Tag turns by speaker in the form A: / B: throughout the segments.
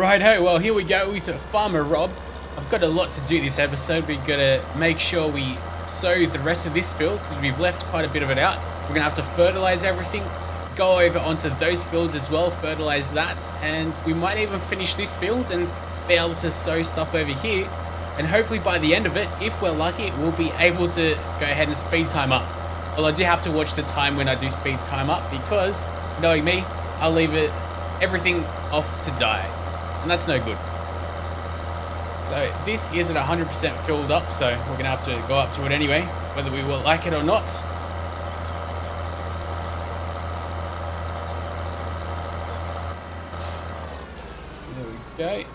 A: Righto, well here we go with Farmer Rob. I've got a lot to do this episode. We've got to make sure we sow the rest of this field because we've left quite a bit of it out. We're going to have to fertilize everything, go over onto those fields as well, fertilize that, and we might even finish this field and be able to sow stuff over here. And hopefully by the end of it, if we're lucky, we'll be able to go ahead and speed time up. Well, I do have to watch the time when I do speed time up because, knowing me, I'll leave everything off to die. And that's no good. So this is at 100% filled up, so we're going to have to go up to it anyway, whether we will like it or not. There we go.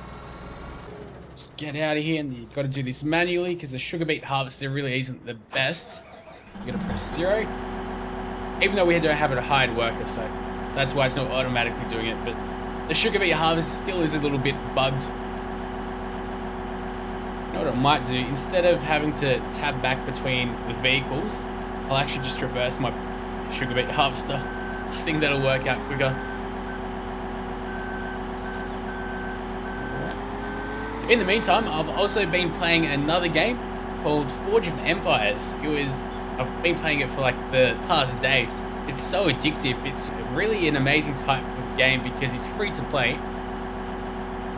A: Just get out of here, and you've got to do this manually because the sugar beet harvester really isn't the best. You're going to press 0. Even though we don't have a hired worker, so that's why it's not automatically doing it, but the sugar beet harvest still is a little bit bugged. You know what I might do? Instead of having to tab back between the vehicles, I'll actually just traverse my sugar beet harvester. I think that'll work out quicker. In the meantime, I've also been playing another game called Forge of Empires. I've been playing it for like the past day. It's so addictive. It's really an amazing type of game because it's free to play.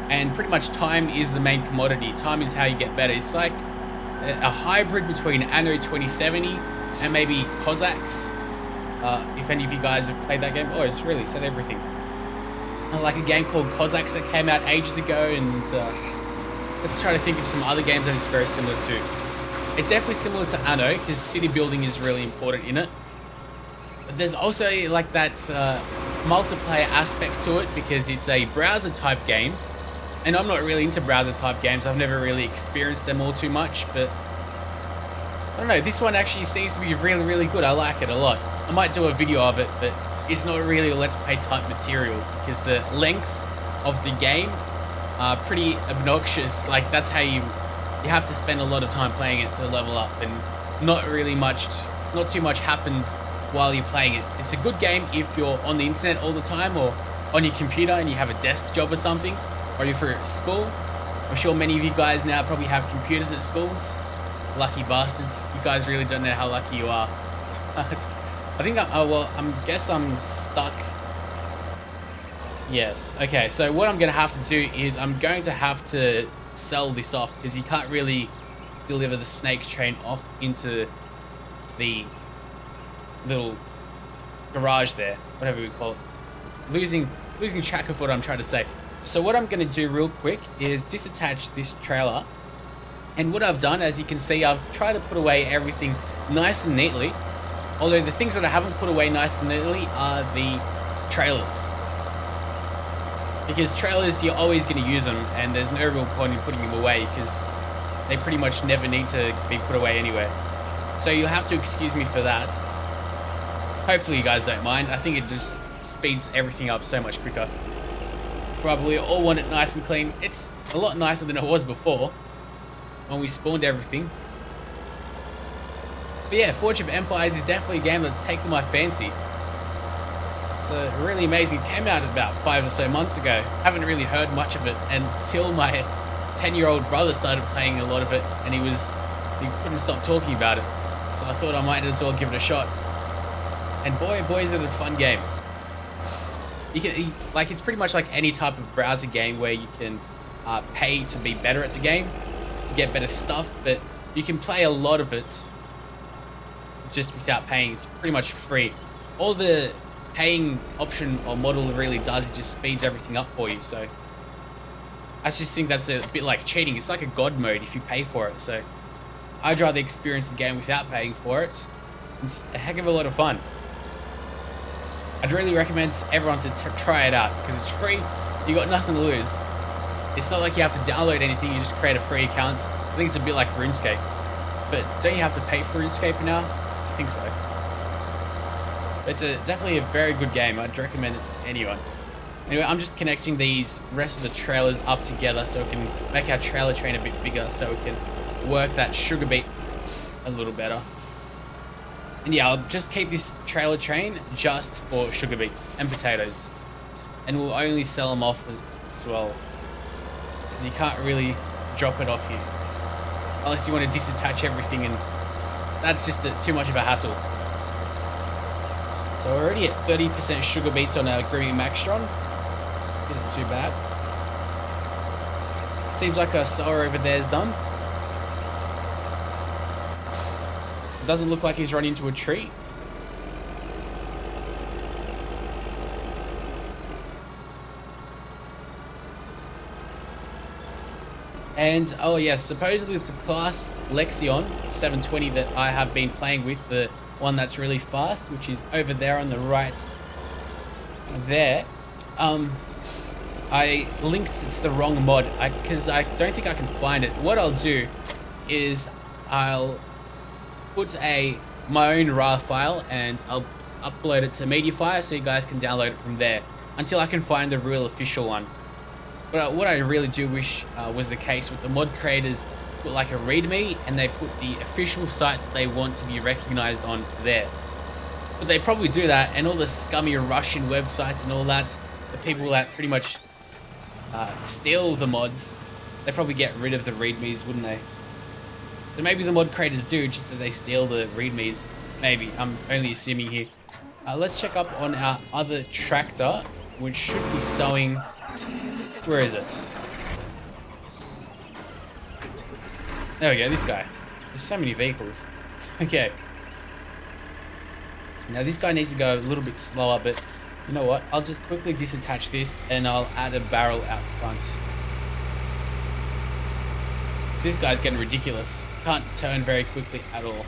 A: And pretty much time is the main commodity. Time is how you get better. It's like a hybrid between Anno 2070 and maybe Cossacks. If any of you guys have played that game. Oh, it's really said everything. Like a game called Cossacks that came out ages ago, and let's try to think of some other games that it's very similar to. It's definitely similar to Anno because city building is really important in it. But there's also like that multiplayer aspect to it because it's a browser type game. And I'm not really into browser type games. I've never really experienced them all too much, but I don't know. This one actually seems to be really, really good. I like it a lot. I might do a video of it, but it's not really a Let's Play type material because the lengths of the game are pretty obnoxious. Like that's how you have to spend a lot of time playing it to level up, and not too much happens while you're playing it. It's a good game if you're on the internet all the time or on your computer and you have a desk job or something, or you're for school. I'm sure many of you guys now probably have computers at schools. Lucky bastards. You guys really don't know how lucky you are. I think guess I'm stuck. Yes. Okay, so what I'm going to have to do is I'm going to have to sell this off because you can't really deliver the snake train off into the little garage there, whatever we call it. Losing track of what I'm trying to say. So what I'm going to do real quick is disattach this trailer. And what I've done, as you can see, I've tried to put away everything nice and neatly. Although the things that I haven't put away nice and neatly are the trailers. Because trailers, you're always going to use them, and there's no real point in putting them away because they pretty much never need to be put away anyway. So you'll have to excuse me for that. Hopefully you guys don't mind. I think it just speeds everything up so much quicker. Probably all want it nice and clean. It's a lot nicer than it was before when we spawned everything. But yeah, Forge of Empires is definitely a game that's taken my fancy. It's really amazing. It came out about 5 or so months ago. Haven't really heard much of it until my 10-year-old brother started playing a lot of it, and he couldn't stop talking about it. So I thought I might as well give it a shot. And boy, is it a fun game. It's pretty much like any type of browser game where you can pay to be better at the game, to get better stuff, but you can play a lot of it just without paying. It's pretty much free. All the paying option or model really does, it just speeds everything up for you. So I just think that's a bit like cheating. It's like a god mode if you pay for it. So I'd rather experience the game without paying for it. It's a heck of a lot of fun. I'd really recommend everyone to try it out because it's free. You got nothing to lose. It's not like you have to download anything. You just create a free account. I think it's a bit like RuneScape. But don't you have to pay for RuneScape now? I think so. It's definitely a very good game. I'd recommend it to anyone. Anyway, I'm just connecting these rest of the trailers up together so we can make our trailer train a bit bigger so we can work that sugar beet a little better. And yeah, I'll just keep this trailer train just for sugar beets and potatoes. And we'll only sell them off as well because you can't really drop it off here. Unless you want to disattach everything, and that's just too much of a hassle. So we're already at 30% sugar beets on our Green Maxtron. Isn't too bad. Seems like our sower over there is done. It doesn't look like he's run into a tree. And, oh yes, supposedly the Claas Lexion 720 that I have been playing with, the one that's really fast, which is over there on the right there, I linked it to the wrong mod, because I don't think I can find it. What I'll do is I'll put my own RAR file and I'll upload it to Mediafire so you guys can download it from there until I can find the real official one. But what I really do wish was the case with the mod creators put like a readme and they put the official site that they want to be recognized on there. But they probably do that, and all the scummy Russian websites and all that, the people that pretty much steal the mods, they probably get rid of the readmes, wouldn't they? So maybe the mod creators do, just that they steal the readmes. Maybe, I'm only assuming here. Let's check up on our other tractor, which should be sowing. Where is it? There we go, this guy. There's so many vehicles. Okay. Now this guy needs to go a little bit slower, but you know what? I'll just quickly disattach this and I'll add a barrel out front. This guy's getting ridiculous. Can't turn very quickly at all.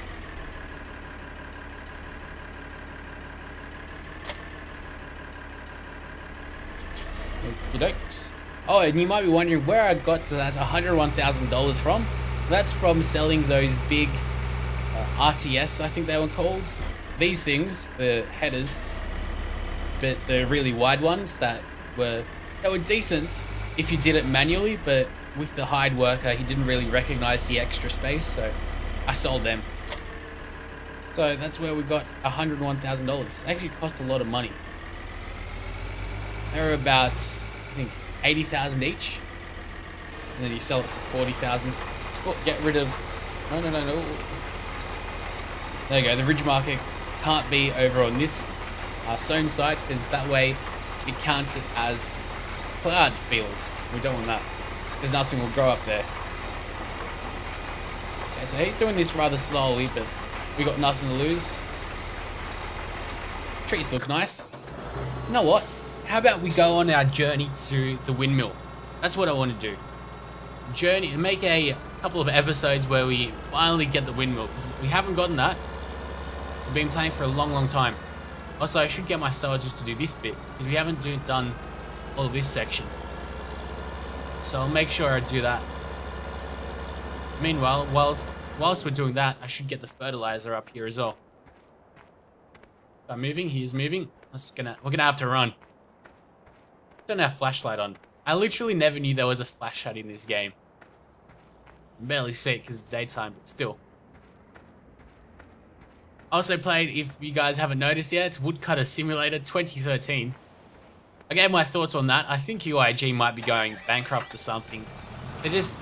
A: Okey-dokes. Oh, and you might be wondering where I got to that $101,000 from. That's from selling those big RTS, I think they were called. These things, the headers, but the really wide ones that were decent if you did it manually, but with the hired worker, he didn't really recognize the extra space, so I sold them. So that's where we got $101,000. Actually cost a lot of money. They were about, I think, 80,000 each, and then you sell it for 40,000. Oh, get rid of. No. There you go. The ridge marker can't be over on this sown side, because that way it counts it as plowed field. We don't want that, because nothing will grow up there. Okay, so he's doing this rather slowly, but we got nothing to lose. Trees look nice. You know what? How about we go on our journey to the windmill? That's what I want to do. Journey, make a couple of episodes where we finally get the windmill, because we haven't gotten that. We've been playing for a long time. Also, I should get my sower just to do this bit, because we haven't done all of this section. So I'll make sure I do that. Meanwhile, whilst we're doing that, I should get the fertilizer up here as well. I'm moving, he's moving. We're gonna have to run. Don't have flashlight on. I literally never knew there was a flashlight in this game. I barely see it because it's daytime, but still. Also played, if you guys haven't noticed yet, it's Woodcutter Simulator 2013. I gave my thoughts on that. I think UIG might be going bankrupt or something. They're just,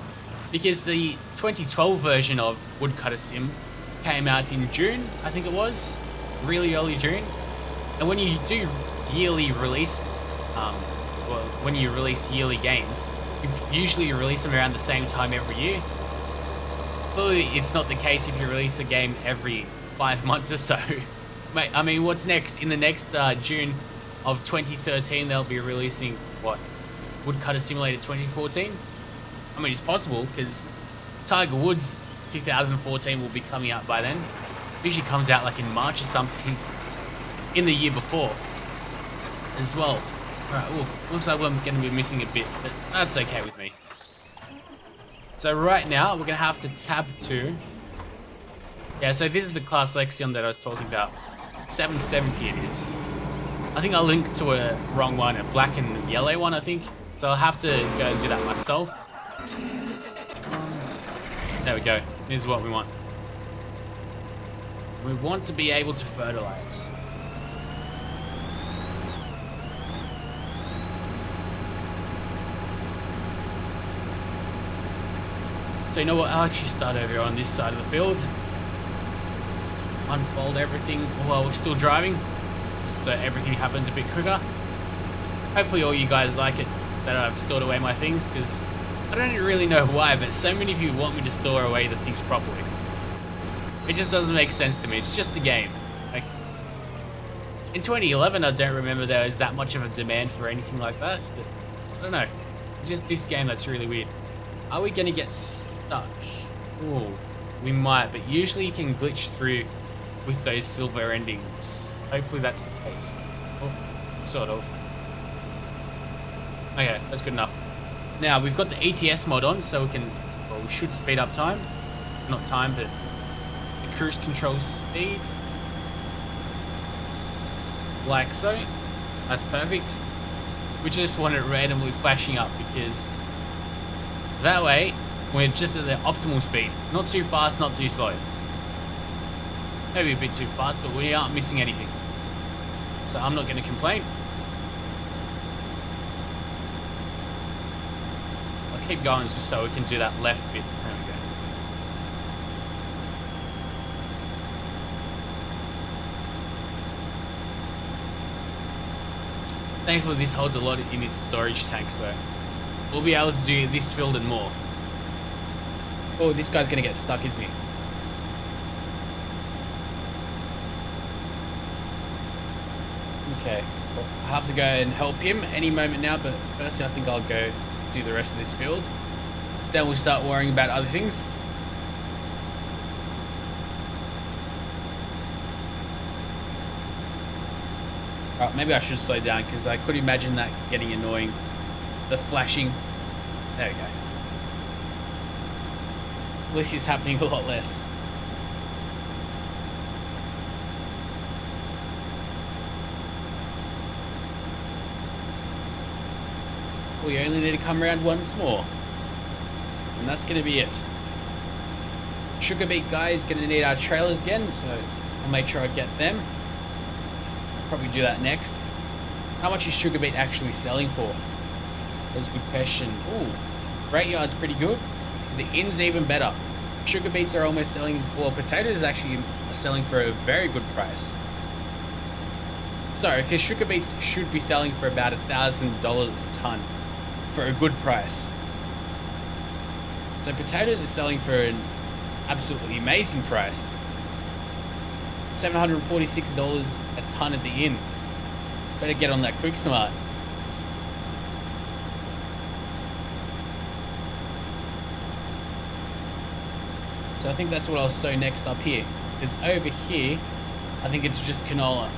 A: because the 2012 version of Woodcutter Sim came out in June, I think it was. Really early June. And when you do yearly release, well, when you release yearly games, you usually release them around the same time every year. Clearly, it's not the case if you release a game every 5 months or so. Mate, I mean, what's next? In the next June of 2013, they'll be releasing, what? Woodcutter Simulator 2014? I mean, it's possible, because Tiger Woods 2014 will be coming out by then. It usually comes out like in March or something in the year before as well. Alright, well, looks like we're going to be missing a bit, but that's okay with me. So right now, we're going to have to tab to... Yeah, so this is the Claas Lexion that I was talking about. 770 it is. I think I'll link to a wrong one, a black and yellow one, I think. So I'll have to go and do that myself. There we go. This is what we want. We want to be able to fertilize. So you know what, I'll actually start over on this side of the field. Unfold everything while we're still driving, so everything happens a bit quicker. Hopefully all you guys like it that I've stored away my things, because I don't really know why, but so many of you want me to store away the things properly. It just doesn't make sense to me. It's just a game. Like, in 2011, I don't remember there was that much of a demand for anything like that. But I don't know. It's just this game that's really weird. Are we going to get stuck? Ooh, we might, but usually you can glitch through with those silver endings. Hopefully that's the case. Oh, sort of. Okay, that's good enough. Now, we've got the ATS mod on, so we can, well, we should speed up time. Not time, but the cruise control speed. Like so. That's perfect. We just want it randomly flashing up, because that way, we're just at the optimal speed. Not too fast, not too slow. Maybe a bit too fast, but we aren't missing anything. So I'm not going to complain. I'll keep going just so we can do that left bit. There we go. Thankfully this holds a lot in its storage tank, so we'll be able to do this field and more. Oh, this guy's going to get stuck, isn't he? Okay, well, I have to go and help him any moment now, but firstly I think I'll go do the rest of this field. Then we'll start worrying about other things. Alright, maybe I should slow down, because I could imagine that getting annoying. The flashing. There we go. At least it's happening a lot less. We only need to come around once more. And that's going to be it. Sugar beet guy is going to need our trailers again, so I'll make sure I get them. Probably do that next. How much is sugar beet actually selling for? That's a good question. Ooh, freight yard's pretty good. The inn's even better. Sugar beets are almost selling, well, potatoes actually are selling for a very good price. Sorry, because sugar beets should be selling for about $1,000 a ton for a good price. So potatoes are selling for an absolutely amazing price. $746 a ton at the inn. Better get on that quick smart. So I think that's what I'll sow next up here. Because over here, I think it's just canola.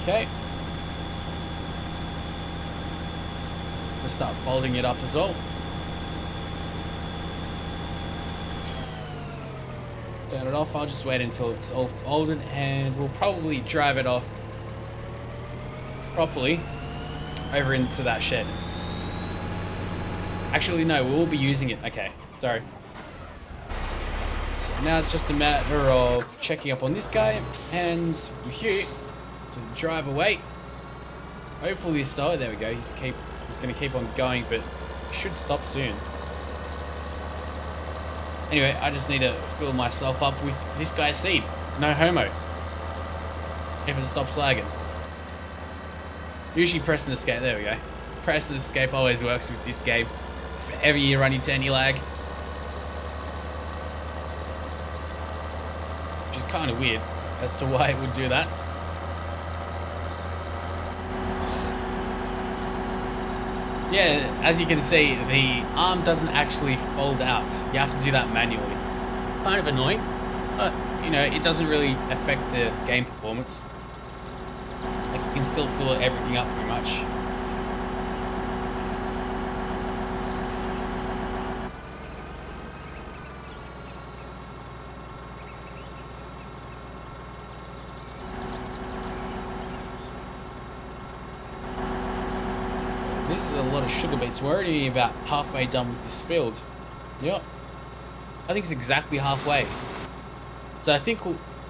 A: Okay. Let's start folding it up as well. Turn it off. I'll just wait until it's all folded, and we'll probably drive it off properly over into that shed. Actually, no, we will be using it. Okay, sorry. So now it's just a matter of checking up on this guy, and with you to drive away. Hopefully so. There we go. He's going to keep on going, but should stop soon. Anyway, I just need to fill myself up with this guy's seed. No homo. If it stops lagging. Usually pressing escape. There we go. Pressing escape always works with this game. If ever you run into any lag. Which is kind of weird as to why it would do that. Yeah, as you can see, the arm doesn't actually fold out. You have to do that manually. Kind of annoying, but, you know, it doesn't really affect the game performance. Like, you can still fill everything up pretty much. This is a lot of sugar beets. We're already about halfway done with this field. Yep. I think it's exactly halfway. So I think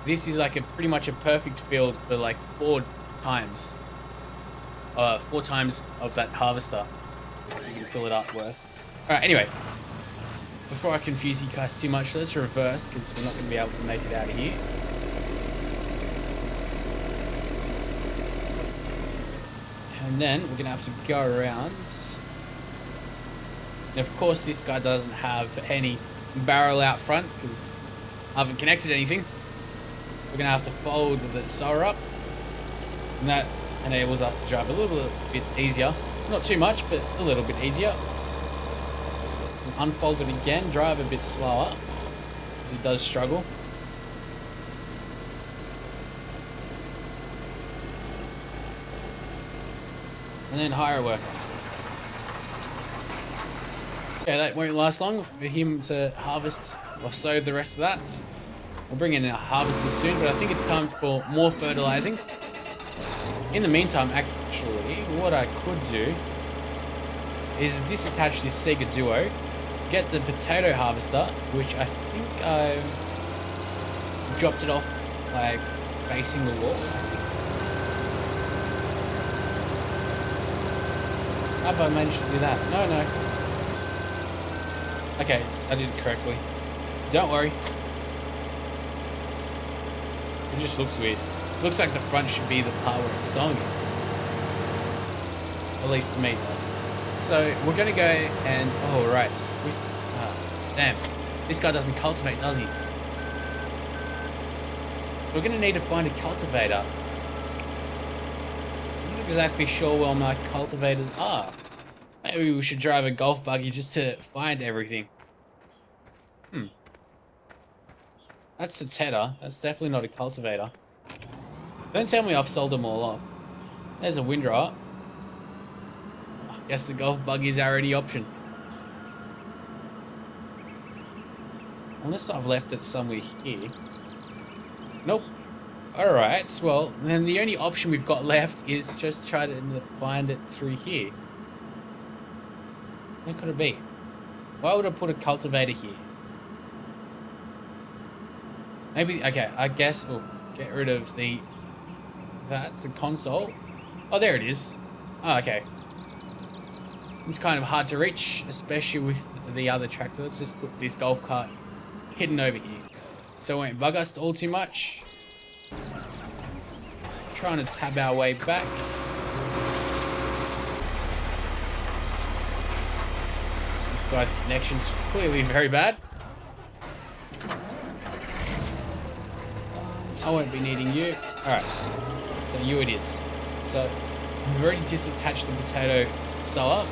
A: this is like pretty much a perfect field for like 4 times. 4 times of that harvester. So you can fill it up worth. Alright, anyway. Before I confuse you guys too much, let's reverse because we're not going to be able to make it out of here. And then we're going to have to go around. And of course this guy doesn't have any barrel out fronts because I haven't connected anything. We're going to have to fold the sower up. And that enables us to drive a little bit easier. Not too much, but a little bit easier. And unfold it again, drive a bit slower because it does struggle. And then hire a worker. Okay, that won't last long for him to harvest or sow the rest of that. We'll bring in a harvester soon, but I think it's time for more fertilizing. In the meantime, actually, what I could do is disattach this Sega Duo, get the potato harvester, which I think I've dropped it off like facing the wall, I think. How have I managed to do that? No. Okay, I did it correctly. Don't worry. It just looks weird. Looks like the front should be the part where it's sewing it. At least to me it does. So we're gonna go and damn. This guy doesn't cultivate, does he? We're gonna need to find a cultivator. I'm not exactly sure where my cultivators are. Maybe we should drive a golf buggy just to find everything. That's a tedder. That's definitely not a cultivator. Don't tell me I've sold them all off. There's a windrower. I guess the golf buggy is our only option. Unless I've left it somewhere here. Nope. Alright, well, then the only option we've got left is just try to find it through here. Where could it be? Why would I put a cultivator here? Maybe, okay, I guess, get rid of that's the console. Oh, there it is. Oh, okay. It's kind of hard to reach, especially with the other tractor. Let's just put this golf cart hidden over here. So it won't bug us all too much. Trying to tab our way back. This guy's connection's clearly very bad. I won't be needing you. Alright, so you it is. So we've already disattached the potato sower.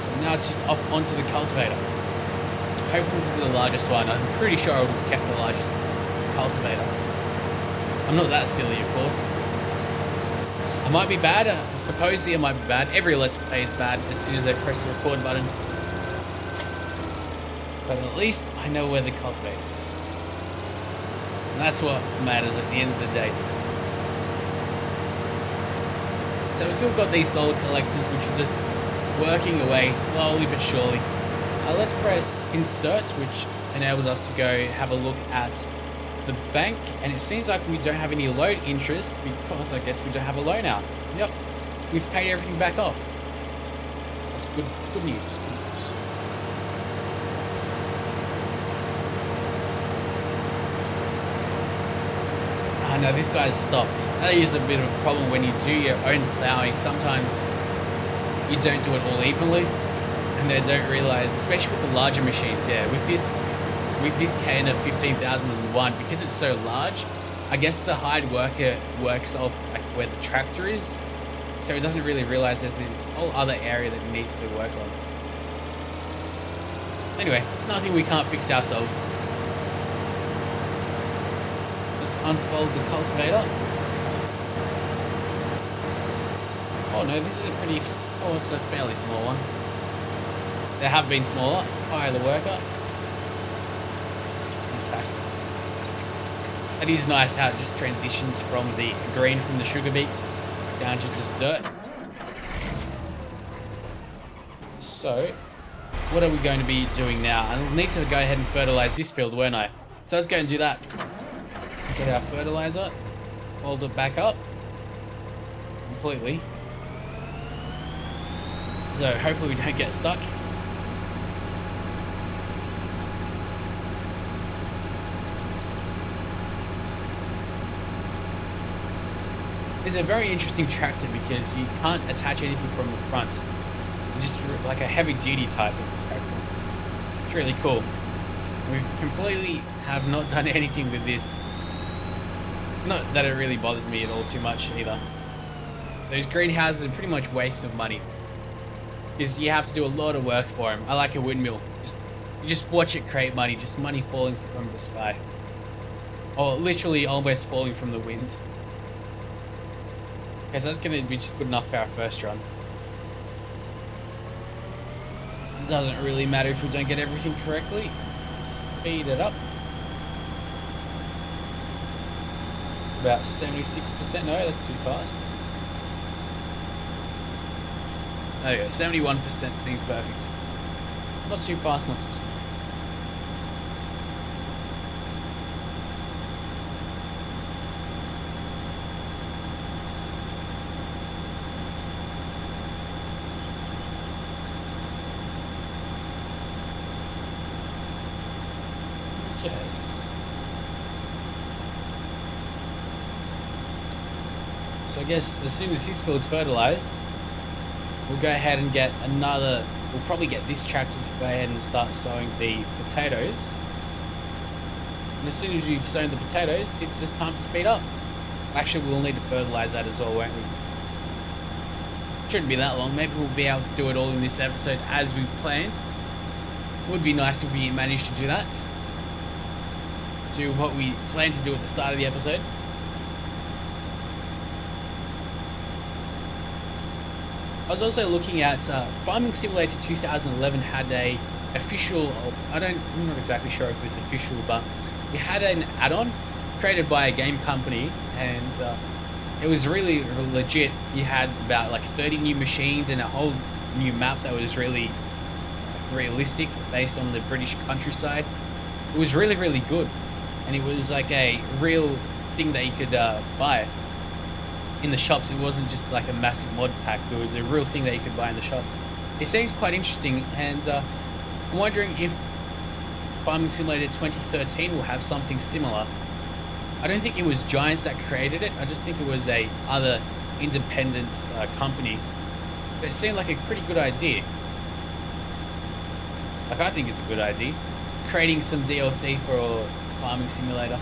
A: So now it's just off onto the cultivator. Hopefully this is the largest one. I'm pretty sure I would have kept the largest cultivator. I'm not that silly, of course. I might be bad. Supposedly I might be bad. Every Let's Play is bad as soon as I press the record button. But at least I know where the cultivator is. And that's what matters at the end of the day. So we've still got these solar collectors which are just working away slowly but surely. Let's press insert, which enables us to go have a look at the bank, and it seems like we don't have any loan interest because I guess we don't have a loan out. Yep, we've paid everything back off. That's good news. No, this guy's stopped. That is a bit of a problem when you do your own ploughing. Sometimes you don't do it all evenly, and they don't realize, especially with the larger machines. Yeah, with this K of 15,001, because it's so large, I guess the hired worker works off like where the tractor is, so it doesn't really realize there's this whole other area that it needs to work on. Anyway, nothing we can't fix ourselves. Let's unfold the cultivator. Oh no, this is a pretty, it's a fairly small one. There have been smaller. Hire the worker. Fantastic. It is nice how it just transitions from the green from the sugar beets down to just dirt. So, what are we going to be doing now? I'll need to go ahead and fertilize this field, won't I? So let's go and do that. Get our fertilizer, hold it back up completely. So hopefully we don't get stuck. It's a very interesting tractor because you can't attach anything from the front. Just like a heavy duty type of tractor. It's really cool. We completely have not done anything with this. Not that it really bothers me at all too much either. Those greenhouses are pretty much wastes of money. Because you have to do a lot of work for them. I like a windmill. You just watch it create money. Just money falling from the sky. Or literally almost falling from the wind. Okay, so that's going to be just good enough for our first run. It doesn't really matter if we don't get everything correctly. Speed it up. About 76%. No, that's too fast. There you go. 71% seems perfect. Not too fast, not too slow. Okay. So I guess as soon as this field's fertilized, we'll go ahead and get another, we'll probably get this tractor to go ahead and start sowing the potatoes. And as soon as we've sown the potatoes, it's just time to speed up. Actually, we'll need to fertilize that as well, won't we? Shouldn't be that long. Maybe we'll be able to do it all in this episode as we planned. Would be nice if we managed to do that. To what we planned to do at the start of the episode. I was also looking at Farming Simulator 2011 had a official, I'm not exactly sure if it's official, but it had an add-on created by a game company, and it was really legit. You had about like 30 new machines and a whole new map that was really realistic based on the British countryside. It was really, really good, and it was like a real thing that you could buy in the shops. It wasn't just like a massive mod pack. It was a real thing that you could buy in the shops. It seems quite interesting, and I'm wondering if Farming Simulator 2013 will have something similar. I don't think it was Giants that created it. I just think it was a other independent company. But it seemed like a pretty good idea. Like, I think it's a good idea. Creating some DLC for Farming Simulator.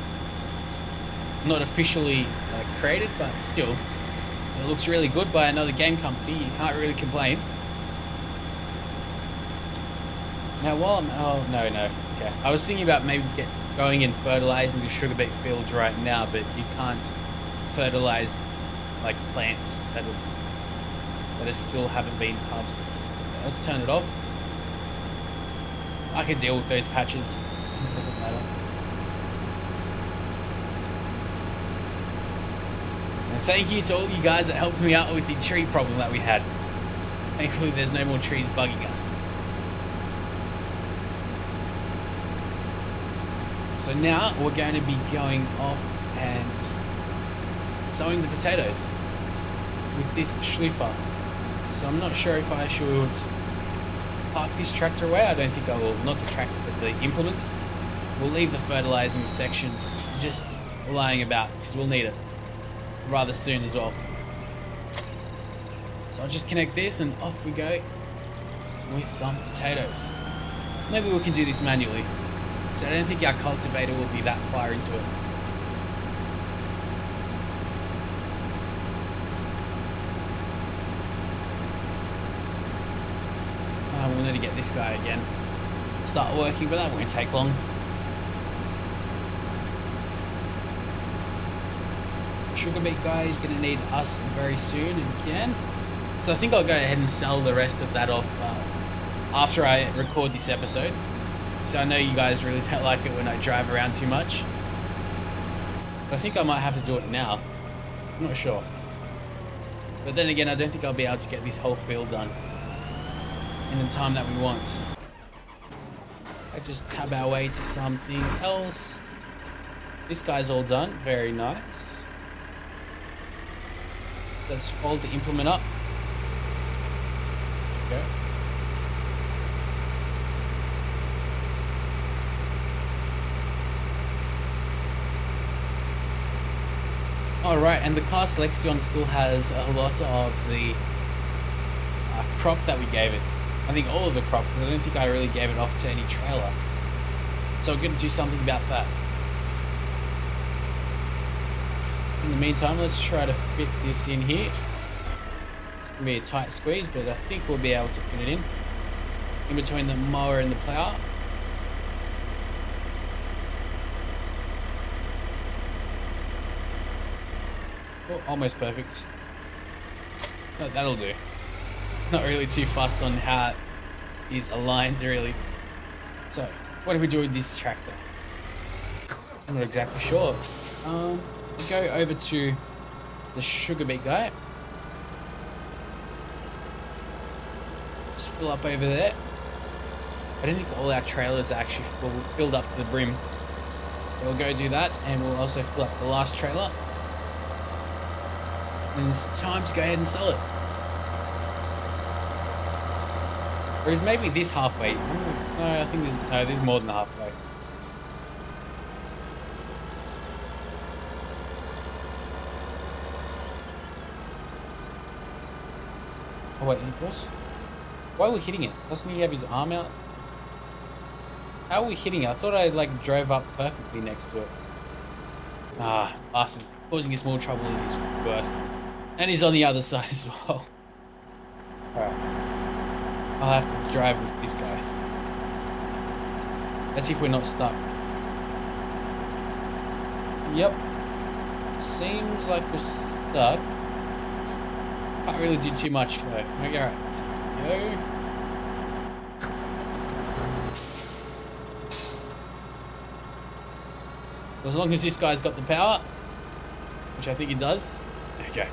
A: Not officially created, but still, it looks really good by another game company. You can't really complain. Now, while I'm... Oh, no. Okay. I was thinking about maybe going and fertilizing the sugar beet fields right now, but you can't fertilize like plants that still haven't been harvested. Let's turn it off. I can deal with those patches. It doesn't matter. And thank you to all you guys that helped me out with the tree problem that we had. Thankfully, there's no more trees bugging us. So now we're going to be going off and sowing the potatoes with this schliffer. So I'm not sure if I should park this tractor away. I don't think I will. Not the tractor, but the implements. We'll leave the fertilizing section just lying about because we'll need it rather soon as well. So I'll just connect this and off we go with some potatoes. Maybe we can do this manually. So I don't think our cultivator will be that far into it. We'll need to get this guy again. Start working, but that won't take long. Sugar beet guy is going to need us very soon again. So I think I'll go ahead and sell the rest of that off after I record this episode. So I know you guys really don't like it when I drive around too much. But I think I might have to do it now. I'm not sure. But then again, I don't think I'll be able to get this whole field done in the time that we want. I just tab our way to something else. This guy's all done. Very nice. Let's fold the implement up. Okay. Alright, and the Claas Lexion still has a lot of the crop that we gave it. I think all of the crop, but I don't think I really gave it off to any trailer. So we're going to do something about that. In the meantime, let's try to fit this in here. It's going to be a tight squeeze, but I think we'll be able to fit it in between the mower and the plough. Oh, almost perfect. No, that'll do. Not really too fussed on how these aligns really. So, what do we do with this tractor? I'm not exactly sure. We'll go over to the sugar beet guy. Just fill up over there. I don't think all our trailers are actually filled up to the brim. We'll go do that, and we'll also fill up the last trailer. And it's time to go ahead and sell it. Or is maybe this halfway? No, I think this is more than halfway. Oh wait, what? Why are we hitting it? Doesn't he have his arm out? How are we hitting it? I thought I like drove up perfectly next to it. Ah, bastard. Causing us more trouble than he's worth. And he's on the other side as well. Alright. I'll have to drive with this guy. Let's see if we're not stuck. Yep. Seems like we're stuck. Can't really do too much though. Okay, alright. Let's go. As long as this guy's got the power, which I think he does. Okay.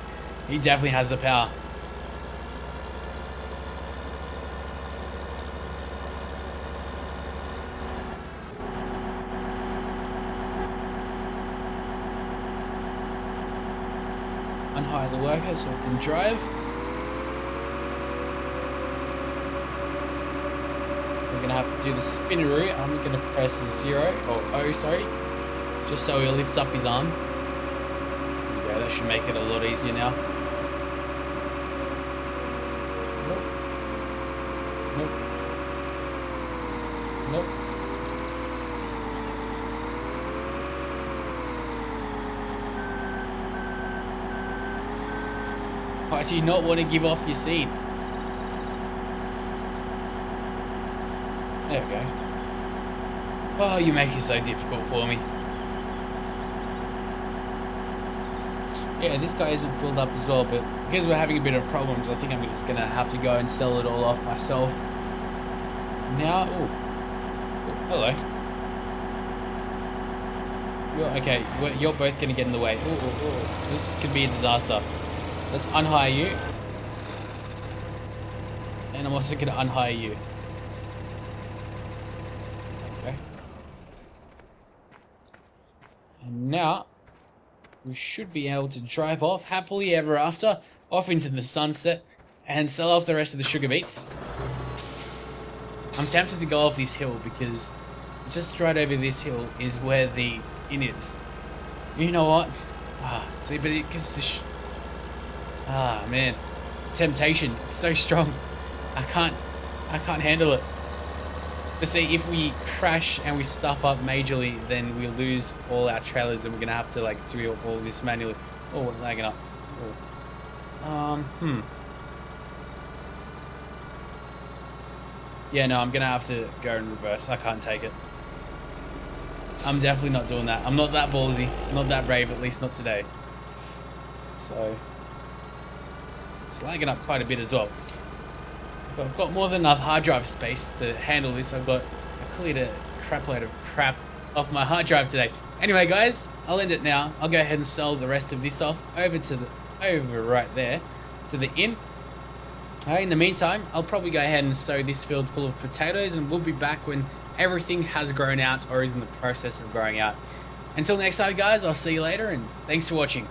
A: He definitely has the power. Unhire the worker so we can drive. We're gonna have to do the spinneroo. I'm gonna press 0 or O, sorry, just so he lifts up his arm. There we go. That should make it a lot easier now. Nope. Nope. Nope. Why do you not want to give off your seed? There we go. Oh, you make it so difficult for me. Yeah, this guy isn't filled up as well, but because we're having a bit of problems, I think I'm just gonna have to go and sell it all off myself. Now, hello. Okay, you're both gonna get in the way. This could be a disaster. Let's unhire you. And I'm also gonna unhire you. Okay. And now, we should be able to drive off happily ever after, off into the sunset, and sell off the rest of the sugar beets. I'm tempted to go off this hill because just right over this hill is where the inn is. You know what? See, but it gets man, temptation, it's so strong. I can't handle it. But see, if we crash and we stuff up majorly, then we'll lose all our trailers and we're gonna have to like do all this manually. Oh, we're lagging up. Yeah, no, I'm gonna have to go in reverse. I can't take it. I'm definitely not doing that. I'm not that ballsy. I'm not that brave, at least not today. So, it's lagging up quite a bit as well. But I've got more than enough hard drive space to handle this. I cleared a crap load of crap off my hard drive today. Anyway, guys, I'll end it now. I'll go ahead and sell the rest of this off over right there to the inn. In the meantime, I'll probably go ahead and sow this field full of potatoes, and we'll be back when everything has grown out or is in the process of growing out. Until next time, guys, I'll see you later, and thanks for watching.